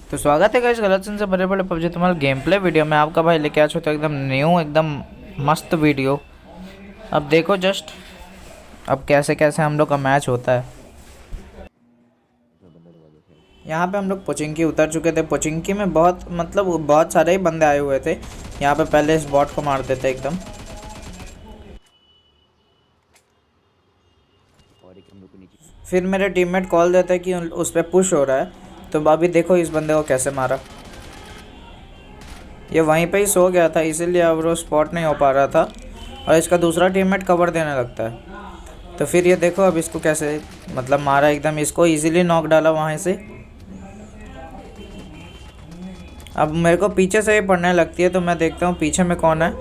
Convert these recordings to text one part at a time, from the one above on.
तो स्वागत है गाइस गलत से बड़े बड़े पबजी तुम्हारे गेम प्ले वीडियो में। आपका भाई लेके आ चुका एकदम न्यू एकदम मस्त वीडियो। अब देखो जस्ट अब कैसे कैसे हम लोग का मैच होता है। यहाँ पे हम लोग पोचिंकी उतर चुके थे। पोचिंकी में बहुत सारे ही बंदे आए हुए थे। यहाँ पे पहले इस बॉट को मारते थे एकदम। फिर मेरे टीममेट कॉल देते कि उस पर पुश हो रहा है। तो अभी देखो इस बंदे को कैसे मारा। ये वहीं पे ही सो गया था, इसीलिए अब वो स्पॉट नहीं हो पा रहा था और इसका दूसरा टीममेट कवर देने लगता है। तो फिर ये देखो अब इसको कैसे मारा एकदम, इसको इजीली नॉक डाला वहाँ से। अब मेरे को पीछे से ही पड़ने लगती है तो मैं देखता हूँ पीछे में कौन है।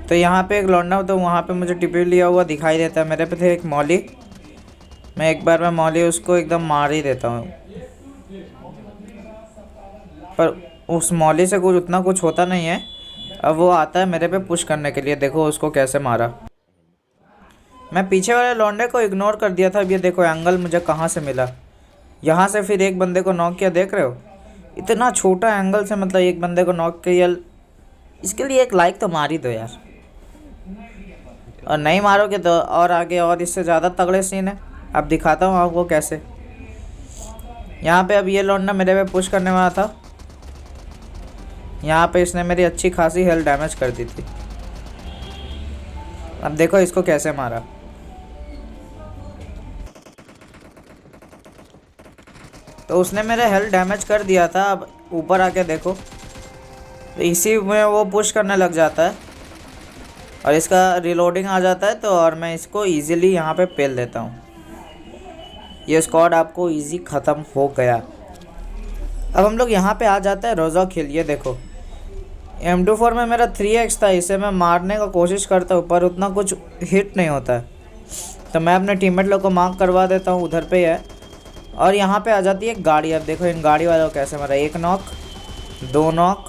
तो यहाँ पे एक लौंडा, तो वहाँ पे मुझे टिपी लिया हुआ दिखाई देता है। मेरे पे थे एक मौली, मैं एक बार में मौली उसको एकदम मार ही देता हूँ, पर उस मौली से उतना कुछ होता नहीं है। अब वो आता है मेरे पे पुश करने के लिए। देखो उसको कैसे मारा। मैं पीछे वाले लौंडे को इग्नोर कर दिया था। अब ये देखो एंगल मुझे कहाँ से मिला, यहाँ से फिर एक बंदे को नॉक किया। देख रहे हो इतना छोटा एंगल से एक बंदे को नॉक किया। इसके लिए एक लाइक तो मार ही दो यार, और नहीं मारोगे तो और आगे और इससे ज़्यादा तगड़े सीन है। अब दिखाता हूँ आपको कैसे। यहाँ पे अब ये लौंडा मेरे पे पुश करने वाला था। यहाँ पे इसने मेरी अच्छी खासी हेल्थ डैमेज कर दी थी। अब देखो इसको कैसे मारा। तो उसने मेरे हेल्थ डैमेज कर दिया था। अब ऊपर आके देखो, तो इसी में वो पुश करने लग जाता है और इसका रिलोडिंग आ जाता है। तो और मैं इसको इजीली यहाँ पे पेल देता हूँ। ये स्क्वाड आपको इजी ख़त्म हो गया। अब हम लोग यहाँ पे आ जाते हैं रोज़ा खेल। ये देखो M24 में मेरा 3x था, इसे मैं मारने का कोशिश करता हूँ पर उतना कुछ हिट नहीं होता है। तो मैं अपने टीममेट लोग को मार्क करवा देता हूँ, उधर पे है। और यहाँ पे आ जाती है एक गाड़ी। अब देखो इन गाड़ी वालों को कैसे मारा। एक नॉक, दो नॉक,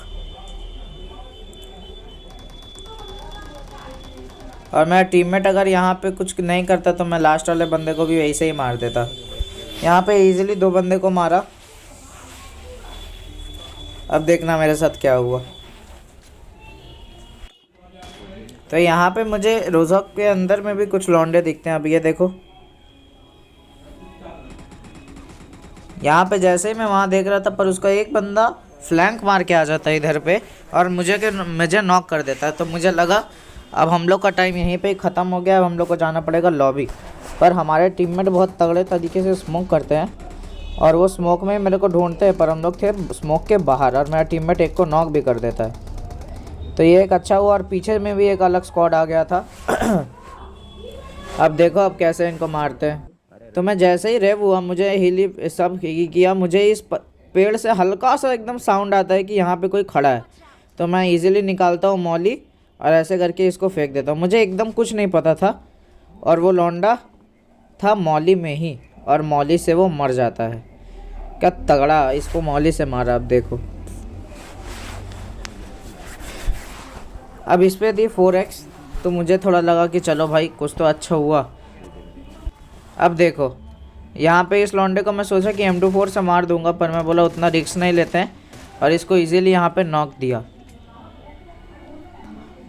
और मेरा टीममेट अगर यहाँ पे कुछ नहीं करता तो मैं लास्ट वाले बंदे को भी वैसे ही मार देता। यहाँ पे इजीली दो बंदे को मारा। अब देखना मेरे साथ क्या हुआ। तो यहाँ पे मुझे रोज़क के अंदर में भी कुछ लौंडे दिखते हैं। अब ये देखो यहाँ पे जैसे ही मैं वहाँ देख रहा था, पर उसका एक बंदा फ्लैंक मार के आ जाता है इधर पे और मुझे नॉक कर देता है। तो मुझे लगा अब हम लोग का टाइम यहीं पे ख़त्म हो गया। अब हम लोग को जाना पड़ेगा लॉबी। पर हमारे टीममेट बहुत तगड़े तरीके से स्मोक करते हैं और वो स्मोक में मेरे को ढूंढते हैं, पर हम लोग थे स्मोक के बाहर और मेरा टीममेट एक को नॉक भी कर देता है। तो ये एक अच्छा हुआ। और पीछे में भी एक अलग स्क्वाड आ गया था। अब देखो अब कैसे इनको मारते हैं। तो मैं जैसे ही रेव हुआ, मुझे हिली सब किया, मुझे इस पेड़ से हल्का सा एकदम साउंड आता है कि यहाँ पे कोई खड़ा है। तो मैं इजीली निकालता हूँ मौली और ऐसे करके इसको फेंक देता हूँ। मुझे एकदम कुछ नहीं पता था और वो लौंडा था मौली में ही, और मौली से वो मर जाता है। क्या तगड़ा इसको मौली से मारा। अब देखो अब इस पर दी 4x, तो मुझे थोड़ा लगा कि चलो भाई कुछ तो अच्छा हुआ। अब देखो यहाँ पे इस लौंडे को मैं सोचा कि M24 से मार दूंगा, पर मैं बोला उतना रिस्क नहीं लेते हैं और इसको इजीली यहाँ पे नॉक दिया।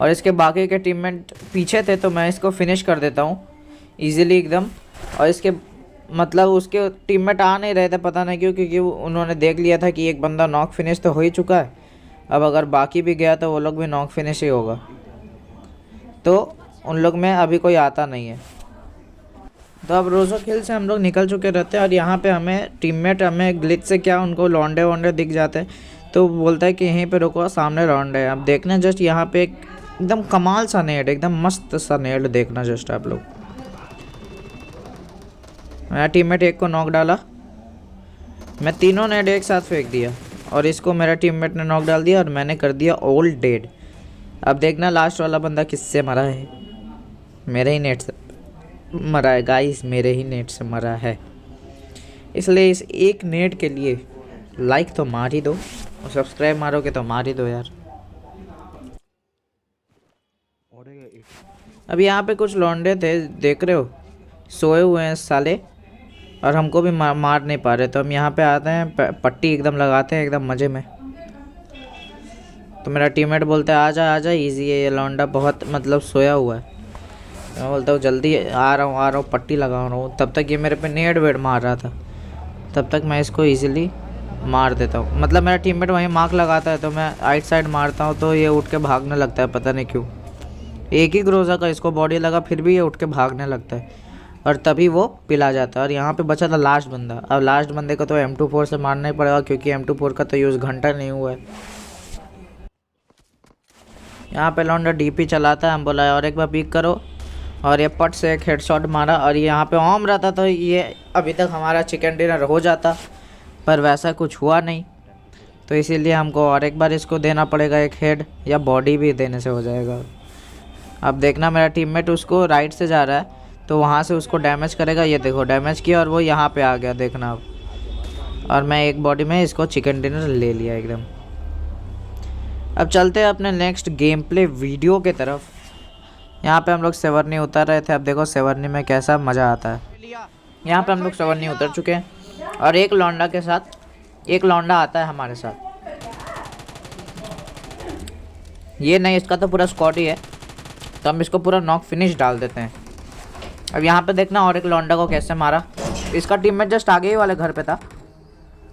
और इसके बाकी के टीममेट पीछे थे तो मैं इसको फिनिश कर देता हूँ इजीली एकदम। और इसके उसके टीममेट आ नहीं रहे थे, पता नहीं क्यों, क्योंकि उन्होंने देख लिया था कि एक बंदा नॉक फिनिश तो हो ही चुका है। अब अगर बाकी भी गया तो वो लोग भी नॉक फिनिश ही होगा। तो उन लोग में अभी कोई आता नहीं है। तो अब रोज़ो खेल से हम लोग निकल चुके रहते हैं और यहाँ पे हमें टीममेट हमें ग्लिच से क्या उनको लौंडे वोंडे दिख जाते हैं, तो बोलता है कि यहीं पे रुको, सामने राउंड है। अब देखना जस्ट यहाँ पे एकदम कमाल सा नेट, एकदम मस्त सा नेट देखना जस्ट आप लोग। मेरा टीममेट एक को नॉक डाला, मैं तीनों नेट एक साथ फेंक दिया और इसको मेरा टीममेट ने नॉक डाल दिया और मैंने कर दिया ऑल डेड। अब देखना लास्ट वाला बंदा किससे मरा है। मेरे ही नेट से मरा है गाइस, मेरे ही नेट से मरा है। इसलिए इस एक नेट के लिए लाइक तो मार ही दो और सब्सक्राइब मारोगे तो मार ही दो यार। अब यहाँ पे कुछ लौंडे थे, देख रहे हो, सोए हुए हैं साले। और हमको भी मार नहीं पा रहे। तो हम यहाँ पे आते हैं, पट्टी एकदम लगाते हैं एकदम मज़े में। तो मेरा टीममेट बोलता है आ जा ईजी है, ये लौंडा बहुत मतलब सोया हुआ है। मैं बोलता हूँ जल्दी आ रहा हूँ पट्टी लगा रहा हूँ। तब तक ये मेरे पे नेट वेट मार रहा था, तब तक मैं इसको ईजिली मार देता हूँ। मतलब मेरा टीममेट वहीं मार्क लगाता है तो मैं राइट साइड मारता हूँ तो ये उठ के भागने लगता है, पता नहीं क्यों। एक ही ग्रोजा का इसको बॉडी लगा फिर भी ये उठ के भागने लगता है और तभी वो पिला जाता है। और यहाँ पे बचा था लास्ट बंदा। अब लास्ट बंदे को तो M24 से मारना ही पड़ेगा क्योंकि M24 का तो यूज़ घंटा नहीं हुआ है। यहाँ पे लौंडा DP चलाता है, हम बोला और एक बार पिक करो, और ये पट से एक हेडशॉट मारा। और ये यहाँ पे ऑम रहता तो ये अभी तक हमारा चिकन डिनर हो जाता, पर वैसा कुछ हुआ नहीं। तो इसीलिए हमको और एक बार इसको देना पड़ेगा एक हेड, या बॉडी भी देने से हो जाएगा। अब देखना मेरा टीममेट उसको राइट से जा रहा है तो वहाँ से उसको डैमेज करेगा। ये देखो डैमेज किया और वो यहाँ पे आ गया, देखना अब। और मैं एक बॉडी में इसको चिकन डिनर ले लिया एकदम। अब चलते हैं अपने नेक्स्ट गेम प्ले वीडियो के तरफ। यहाँ पे हम लोग सेवर्नी उतर रहे थे। अब देखो सेवर्नी में कैसा मज़ा आता है। यहाँ पे हम लोग सेवर्नी उतर चुके हैं और एक लौंडा के साथ एक लौंडा आता है हमारे साथ। ये नहीं, इसका तो पूरा स्क्वाड ही है, तो हम इसको पूरा नॉक फिनिश डाल देते हैं। अब यहाँ पे देखना और एक लौंडा को कैसे मारा। इसका टीममेट जस्ट आगे ही वाले घर पे था।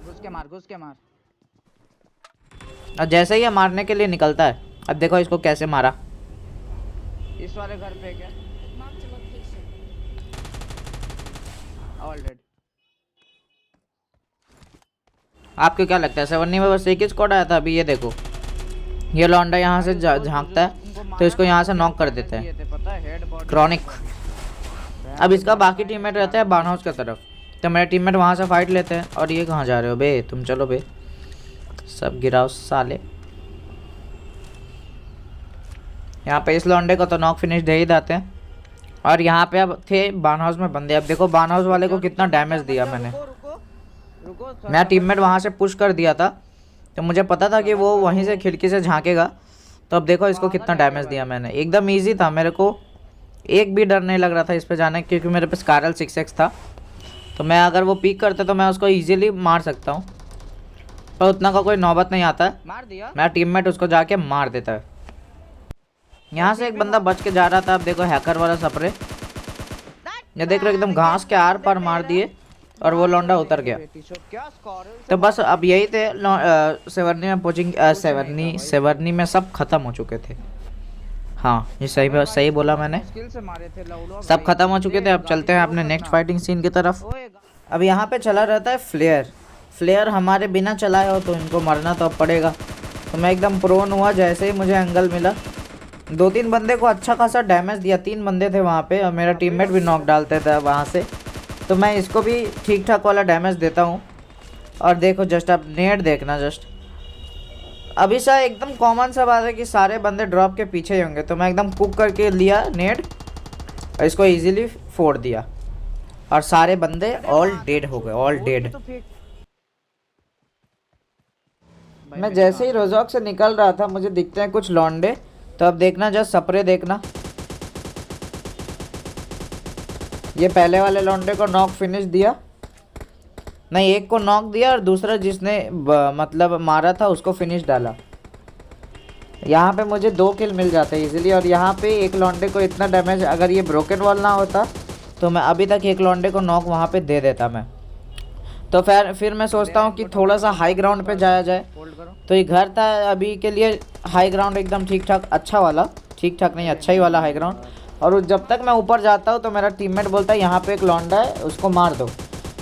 घुस के मार। और जैसे ही ये मारने के लिए निकलता है, अब देखो इसको कैसे मारा। इस वाले घर पे क्या ऑलरेडी। आपको क्या लगता है सेवर्नी में बस एक ही स्क्वाड आया था? अभी ये देखो ये लौंडा यहाँ से झांकता है तो इसको यहाँ से नॉक कर देता है क्रॉनिक। अब इसका बाकी टीममेट रहते हैं बार्न हाउस की तरफ, तो मेरे टीममेट वहाँ से फाइट लेते हैं। और ये कहाँ जा रहे हो बे, तुम चलो बे, सब गिराओ साले। यहाँ पे इस लौंडे को तो नॉक फिनिश दे ही देते हैं। और यहाँ पे अब थे बार्न हाउस में बंदे। अब देखो बार्न हाउस वाले को कितना डैमेज दिया मैंने। मेरा टीममेट वहाँ से पुश कर दिया था तो मुझे पता था कि वो वहीं से खिड़की से झांकेगा। तो अब देखो इसको कितना डैमेज दिया मैंने। एकदम ईजी था, मेरे को एक भी डर नहीं लग रहा था इस पे जाने, क्योंकि मेरे पे स्कारल 6x था। तो मैं अगर वो पीक करते तो मैं उसको ईजिली मार सकता हूँ, पर उतना का कोई नौबत नहीं आता है। मार दिया मेरा टीममेट, उसको जाके मार देता है। यहाँ से एक बंदा बच के जा रहा था। अब देखो हैकर वाला सपरे, ये देख रहे एकदम घास के आर पार मार दिए और वो लौंडा उतर गया। तो बस अब यही थे सेवर्नी में पोचिंग। सेवर्नी में सब खत्म हो चुके थे। हाँ ये सही बोला मैंने, सब खत्म हो चुके थे। अब चलते हैं अपने नेक्स्ट फाइटिंग सीन की तरफ। अब यहाँ पे चला रहता है फ्लेयर हमारे बिना चलाए हो तो इनको मरना तो अब पड़ेगा। तो मैं एकदम प्रोन हुआ, जैसे ही मुझे एंगल मिला 2-3 बंदे को अच्छा खासा डैमेज दिया। 3 बंदे थे वहाँ पे और मेरा टीममेट भी नॉक डालते थे वहाँ से, तो मैं इसको भी ठीक ठाक वाला डैमेज देता हूँ। और देखो जस्ट अब नेट देखना, जस्ट अभी सा एकदम कॉमन सा बात है कि सारे बंदे ड्रॉप के पीछे ही होंगे, तो मैं एकदम कुक करके लिया नेट और इसको इजीली फोड़ दिया और सारे बंदे ऑल डेड हो गए, ऑल डेड। मैं जैसे ही रोजॉक से निकल रहा था मुझे दिखते हैं कुछ लौंडे। तो अब देखना जस्ट सपरे देखना, ये पहले वाले लौंडे को नॉक फिनिश दिया, नहीं एक को नॉक दिया और दूसरा जिसने मतलब मारा था उसको फिनिश डाला। यहाँ पे मुझे 2 किल मिल जाते इजीली। और यहाँ पे एक लौंडे को इतना डैमेज, अगर ये ब्रोकन वॉल ना होता तो मैं अभी तक एक लौंडे को नॉक वहाँ पे दे देता मैं। तो फिर मैं सोचता हूँ कि थोड़ा सा हाई ग्राउंड पे जाया जाए। तो ये घर था अभी के लिए हाई ग्राउंड, एकदम ठीक ठाक अच्छा वाला, ठीक ठाक नहीं अच्छा ही वाला हाई ग्राउंड। और जब तक मैं ऊपर जाता हूँ तो मेरा टीममेट बोलता है यहाँ पे एक लौंडा है उसको मार दो।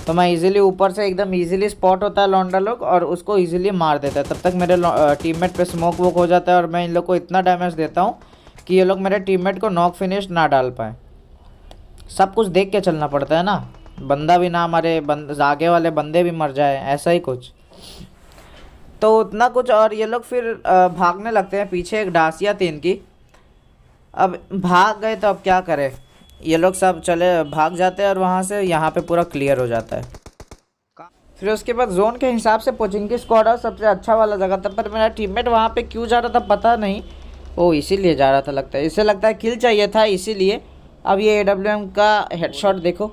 तो मैं इजीली ऊपर से एकदम इजीली स्पॉट होता है लौंडा लोग और उसको इजीली मार देता है। तब तक मेरे टीममेट पे स्मोक वोक हो जाता है और मैं इन लोग को इतना डैमेज देता हूँ कि ये लोग मेरे टीममेट को नॉक फिनिश ना डाल पाए। सब कुछ देख के चलना पड़ता है ना, बंदा भी ना मरे, आगे वाले बंदे भी मर जाए, ऐसा ही कुछ। तो उतना कुछ। और ये लोग फिर भागने लगते हैं, पीछे एक डासिया थी इनकी। अब भाग गए तो अब क्या करें, ये लोग सब चले भाग जाते हैं और वहाँ से यहाँ पे पूरा क्लियर हो जाता है। फिर उसके बाद जोन के हिसाब से पोचिंकी स्क्वाड और सबसे अच्छा वाला जगह था, पर मेरा टीममेट वहाँ पे क्यों जा रहा था पता नहीं, वो इसीलिए जा रहा था लगता है, इससे लगता है किल चाहिए था इसीलिए। अब ये AWM का हेडशॉट देखो,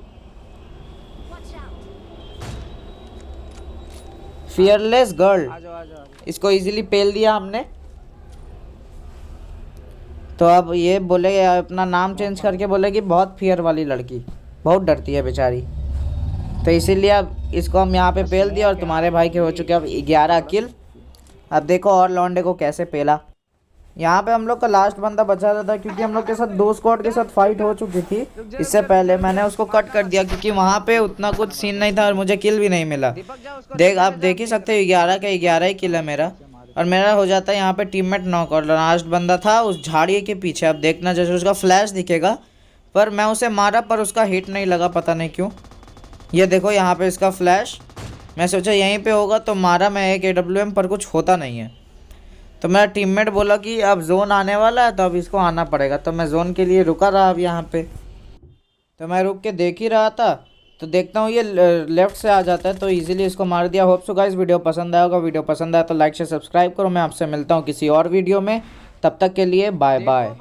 फियरलेस गर्ल। आ जाओ। इसको इजीली पेल दिया हमने। तो अब ये बोले, अपना नाम चेंज करके बोलेगी बहुत फियर वाली लड़की, बहुत डरती है बेचारी। तो इसीलिए अब इसको हम यहाँ पे पेल दिया और तुम्हारे भाई के हो चुके अब 11 किल। अब देखो और लौंडे को कैसे पेला। यहाँ पे हम लोग का लास्ट बंदा बचा रहा था, क्योंकि हम लोग के साथ 2 स्क्वाड के साथ फाइट हो चुकी थी। इससे पहले मैंने उसको कट कर दिया, क्योंकि वहाँ पे उतना कुछ सीन नहीं था और मुझे किल भी नहीं मिला। देख, आप देख ही सकते हो 11 का 11 ही किल है मेरा, और मेरा हो जाता है यहाँ पे टीममेट नॉक। और लास्ट बंदा था उस झाड़ी के पीछे, अब देखना जैसे उसका फ्लैश दिखेगा, पर मैं उसे मारा पर उसका हिट नहीं लगा, पता नहीं क्यों। ये देखो यहाँ पे इसका फ्लैश, मैं सोचा यहीं पे होगा तो मारा मैं एक AWM, पर कुछ होता नहीं है। तो मेरा टीममेट बोला कि अब जोन आने वाला है तो अब इसको आना पड़ेगा, तो मैं जोन के लिए रुका रहा अब यहाँ पे। तो मैं रुक के देख ही रहा था, तो देखता हूँ ये लेफ्ट से आ जाता है, तो इजीली इसको मार दिया। होप सो गाइस वीडियो पसंद आया होगा। वीडियो पसंद आया तो लाइक से सब्सक्राइब करो। मैं आपसे मिलता हूँ किसी और वीडियो में, तब तक के लिए बाय बाय।